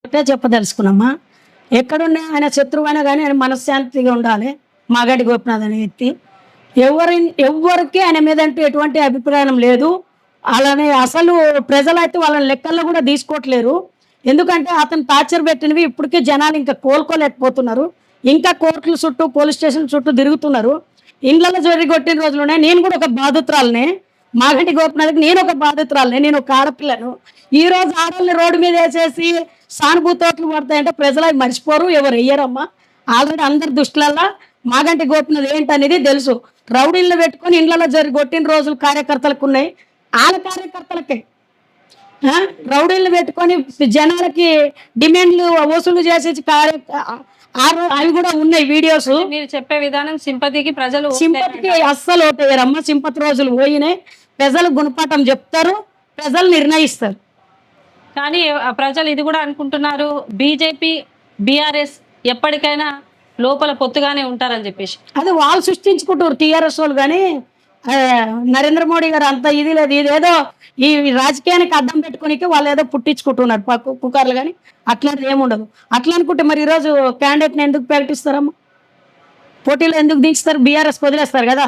ఒకటే చెప్పదలుచుకున్నామా, ఎక్కడున్నా ఆయన శత్రువైనా కానీ ఆయన మనశ్శాంతిగా ఉండాలి. మాగంటి గోపినాథ్ అనే వ్యక్తి ఎవ్వరికి ఆయన మీద అంటూ ఎటువంటి అభిప్రాయం లేదు. అలానే అసలు ప్రజలైతే వాళ్ళని లెక్కల్లో కూడా తీసుకోవట్లేరు. ఎందుకంటే అతను టార్చర్ పెట్టినవి ఇప్పటికే జనాలు ఇంకా కోలుకోలేకపోతున్నారు. ఇంకా కోర్టుల చుట్టూ పోలీస్ స్టేషన్ చుట్టూ తిరుగుతున్నారు. ఇండ్లలో కొట్టిన రోజులునే నేను కూడా ఒక బాధితురాలనే. మాగంటి గోపినాథ్కి నేను ఒక బాధితురాలనే. నేను ఒక ఆడపిల్లను. ఈ రోజు ఆడవాళ్ళని రోడ్డు మీద వేసేసి సానుభూతోట్లు పడతాయంటే ప్రజలు అవి మర్చిపోరు, ఎవరు వెయ్యరమ్మా. ఆల్రెడీ అందరి దృష్టిలల్లో మాగంటి గోపినాథ్ ఏంటనేది తెలుసు. రౌడీలను పెట్టుకొని ఇండ్లలో కొట్టిన రోజులు కార్యకర్తలకు ఉన్నాయి. వాళ్ళ కార్యకర్తలకే రౌడీలను పెట్టుకొని జనాలకి డిమాండ్లు వసూలు చేసేసి అవి కూడా ఉన్నాయి వీడియోస్. మీరు చెప్పే విధానం సింపతికి ప్రజలు సింపతికి అస్సలు ఓటేయరమ్మా. సింపతి రోజులు పోయినాయి. ప్రజలు గుణపాఠం చెప్తారు, ప్రజలు నిర్ణయిస్తారు. కానీ ప్రజలు ఇది కూడా అనుకుంటున్నారు, బీజేపీ బీఆర్ఎస్ ఎప్పటికైనా లోపల పొత్తుగానే ఉంటారని చెప్పేసి. అది వాళ్ళు సృష్టించుకుంటారు టీఆర్ఎస్ వాళ్ళు. కానీ నరేంద్ర మోడీ గారు అంత ఇది లేదు. ఇదేదో ఈ రాజకీయానికి అడ్డం పెట్టుకుని వాళ్ళు ఏదో పుట్టించుకుంటున్నారు పుకార్లు. కానీ అట్లాంటిది ఏముండదు. అట్లా అనుకుంటే మరి ఈరోజు క్యాండిడేట్ని ఎందుకు ప్రకటిస్తారమ్మా? పోటీలో ఎందుకు దించుతారు? బీఆర్ఎస్ వదిలేస్తారు కదా.